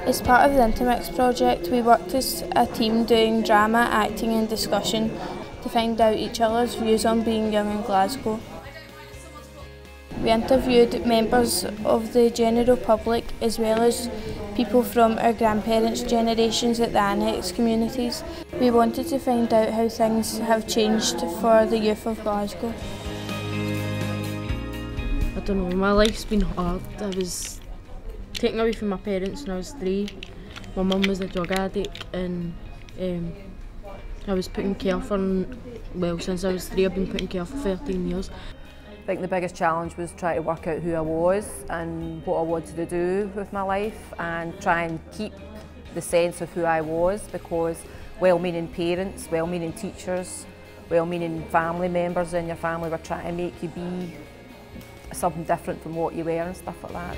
As part of the INTERMIX project, we worked as a team doing drama, acting and discussion to find out each other's views on being young in Glasgow. We interviewed members of the general public as well as people from our grandparents' generations at the annex communities. We wanted to find out how things have changed for the youth of Glasgow. I don't know, my life's been hard. I was taken away from my parents when I was 3. My mum was a drug addict and I was put in care for, well, since I was 3 I've been put in care for 13 years. I think the biggest challenge was trying to work out who I was and what I wanted to do with my life and try and keep the sense of who I was, because well-meaning parents, well-meaning teachers, well-meaning family members in your family were trying to make you be something different from what you were and stuff like that.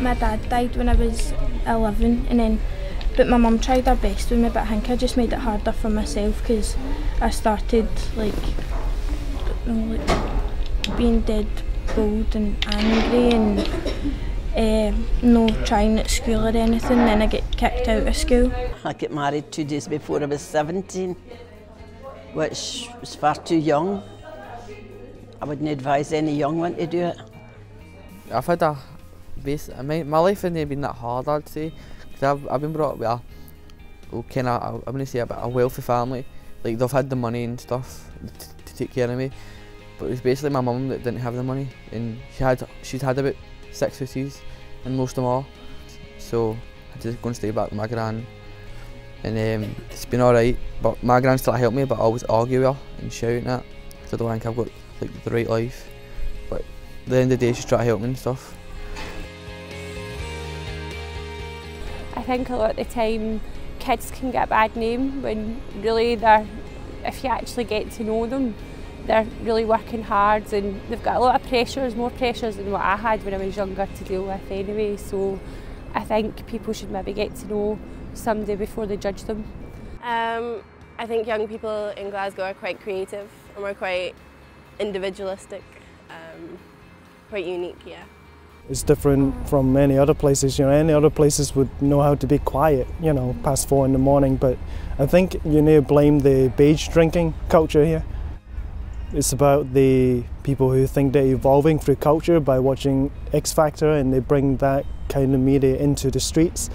My dad died when I was 11 but my mum tried her best with me, but I think I just made it harder for myself because I started being dead bold and angry and no trying at school or anything. Then I get kicked out of school. I got married 2 days before I was 17, which was far too young. I wouldn't advise any young one to do it. I've had my life hasn't been that hard, I'd say. I've been brought up with I'm going to say a wealthy family. Like, they've had the money and stuff to take care of me, but it was basically my mum that didn't have the money, and she'd had about 6 houses and lost them all. So I had to go and stay back with my gran, and it's been alright. But my gran still helped me, but I always argue with her and shout and that, because I don't think I've got the right life. But at the end of the day, she's trying to help me and stuff. I think a lot of the time kids can get a bad name when really if you actually get to know them, they're really working hard and they've got a lot of pressures, more pressures than what I had when I was younger to deal with anyway. So I think people should maybe get to know somebody before they judge them. I think young people in Glasgow are quite creative and we're quite individualistic, quite unique, yeah. It's different from many other places. You know, any other places would know how to be quiet, you know, past 4 in the morning. But I think you need to blame the beige drinking culture here. It's about the people who think they're evolving through culture by watching X Factor, and they bring that kind of media into the streets.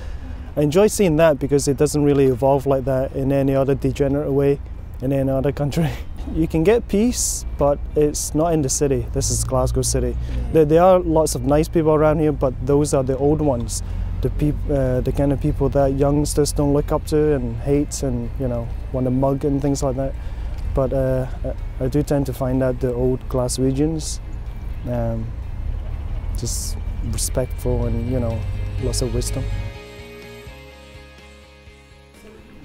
I enjoy seeing that because it doesn't really evolve like that in any other degenerate way in any other country. You can get peace, but it's not in the city. This is Glasgow City. There are lots of nice people around here, but those are the old ones. The kind of people that youngsters don't look up to and hate and, you know, want to mug and things like that. But I do tend to find that the old Glaswegians, just respectful and, you know, lots of wisdom.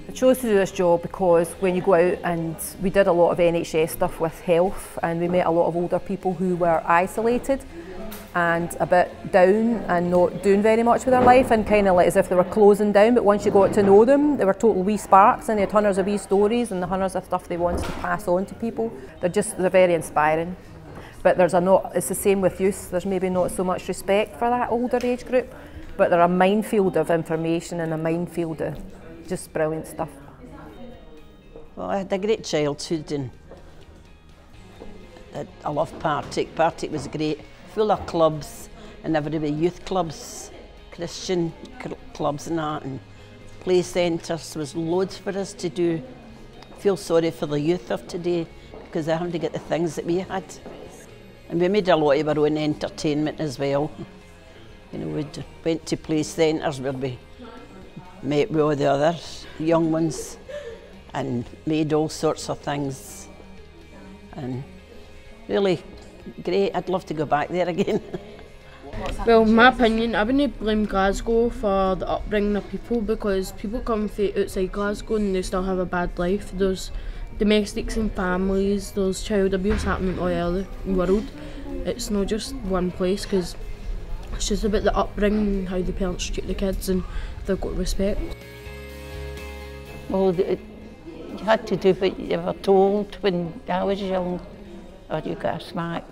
I chose to do this job because when you go out, and we did a lot of NHS stuff with health, and we met a lot of older people who were isolated and a bit down and not doing very much with their life, and kind of like as if they were closing down. But once you got to know them, they were total wee sparks, and they had hundreds of wee stories and hundreds of stuff they wanted to pass on to people. They're very inspiring. But it's the same with youth. There's maybe not so much respect for that older age group, but they're a minefield of information and a minefield of just brilliant stuff. Well, I had a great childhood and I loved Partick. Partick was great, full of clubs and everywhere, youth clubs, Christian clubs and that, and play centres. There was loads for us to do. I feel sorry for the youth of today because they haven't to get the things that we had. And we made a lot of our own entertainment as well. You know, we went to play centres where we met with all the other young ones and made all sorts of things, and really great. I'd love to go back there again. Well, in my opinion, I wouldn't blame Glasgow for the upbringing of people, because people come from outside Glasgow and they still have a bad life. There's domestics and families, there's child abuse happening all over the world. It's not just one place, because it's just about the upbringing and how the parents treat the kids and they've got respect. Well, you had to do what you were told when I was young, or you got a smack.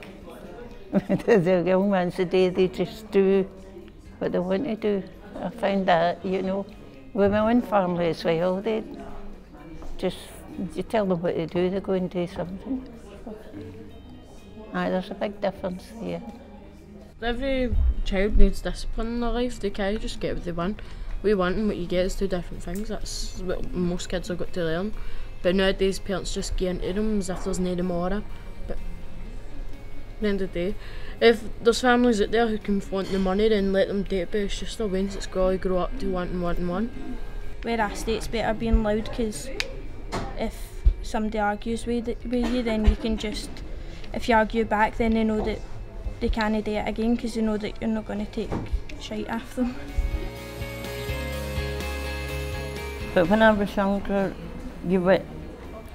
The young ones today, they just do what they want to do. I find that, you know, with my own family as well, they just, you tell them what to do, they go and do something. Aye, there's a big difference here. Every child needs discipline in their life. They can't just get what they want. What you want and what you get is two different things. That's what most kids have got to learn. But nowadays parents just get into them as if there's no tomorrow. But at the end of the day, if there's families out there who can flaunt the money, then let them do it, but it's just their ways it's got to grow up to want and want and want. Where I stay, it's better being loud, because if somebody argues with you, then you can just, if you argue back, then they know that they can't do it again, because they know that you're not going to take shite off them. But when I was younger,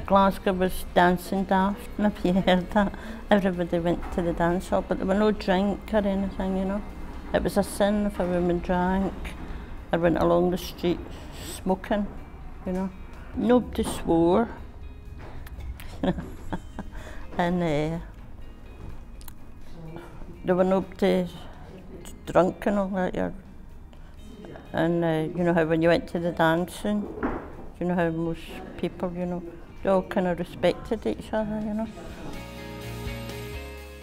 Glasgow was dancing daft, maybe you heard that. Everybody went to the dance hall, but there were no drink or anything, you know. It was a sin if a woman drank or went along the street smoking, you know. Nobody swore. And there were nobody drunk and all that. And you know how when you went to the dancing, you know how most people, you know, they all kind of respected each other, you know.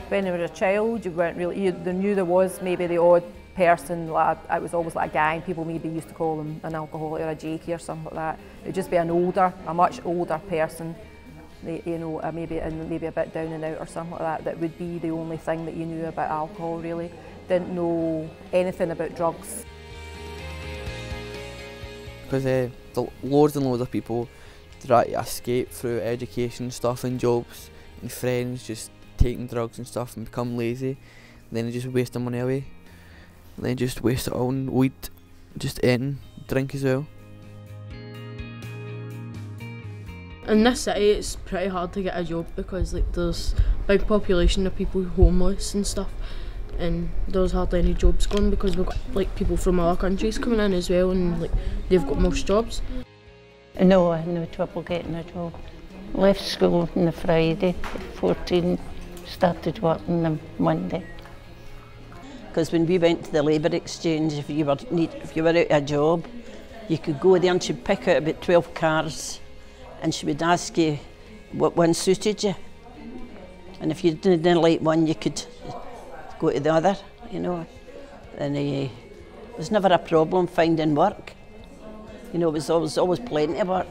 When you were a child, you weren't really, they knew there was maybe the odd person, like, it was always like a gang, people maybe used to call them an alcoholic or a jakey or something like that. It would just be a much older person, you know, maybe a bit down and out or something like that, that would be the only thing that you knew about alcohol really. Didn't know anything about drugs. Because loads and loads of people try to escape through education stuff and jobs and friends, just taking drugs and stuff and become lazy. And then they just waste their money away. And then just waste it all on weed, just eating, drink as well. In this city it's pretty hard to get a job because like there's a big population of people homeless and stuff, and there's hardly any jobs going because we've got like people from other countries coming in as well, and like they've got most jobs. No, I had no trouble getting a job. Left school on the Friday, 14, started working on Monday. Because when we went to the labour exchange, if you were out of a job, you could go there and she'd pick out about 12 cars and she would ask you what one suited you. And if you didn't like one, you could go to the other, you know. And there was never a problem finding work. You know, it was always plenty of work.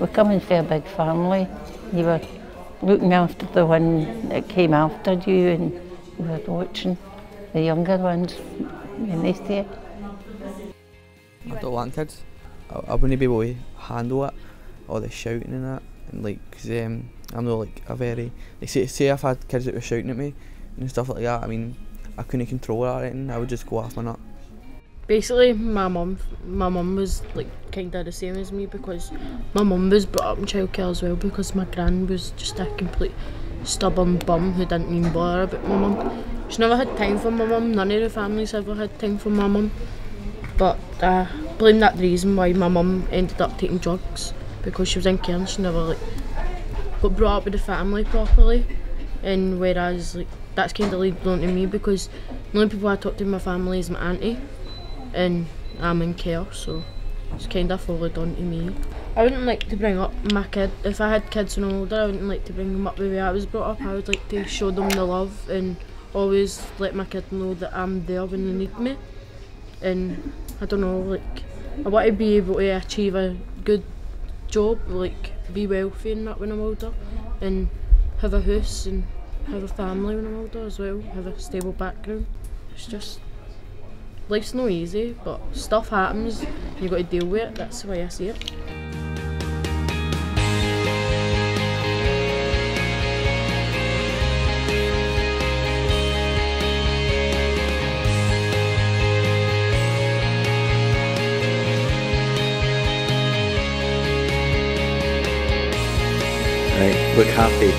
We're coming from a big family. You were looking after the one that came after you, and you were watching the younger ones when they stay. I don't want kids. I wouldn't be able to handle it, all the shouting and that. And like, cause I'm not like a very, like say if I had kids that were shouting at me and stuff like that, I mean, I couldn't control it or anything, I would just go off my nut. Basically, my mum was like kind of the same as me because my mum was brought up in childcare as well because my gran was just a complete stubborn bum who didn't even bother about my mum. She never had time for my mum, none of the families ever had time for my mum. But I blame that the reason why my mum ended up taking drugs, because she was in care and she never like got brought up with the family properly. And whereas like that's kind of led on to me because the only people I talk to in my family is my auntie, and I'm in care, so it's kind of followed on to me. I wouldn't like to bring up my kid, if I had kids when I'm older, I wouldn't like to bring them up the way I was brought up. I would like to show them the love and always let my kid know that I'm there when they need me. And I don't know, like, I want to be able to achieve a good job, like be wealthy and that when I'm older, and have a house and have a family when I'm older as well, have a stable background. It's just, life's not easy, but stuff happens, you've got to deal with it, that's the way I see it. Right, look happy.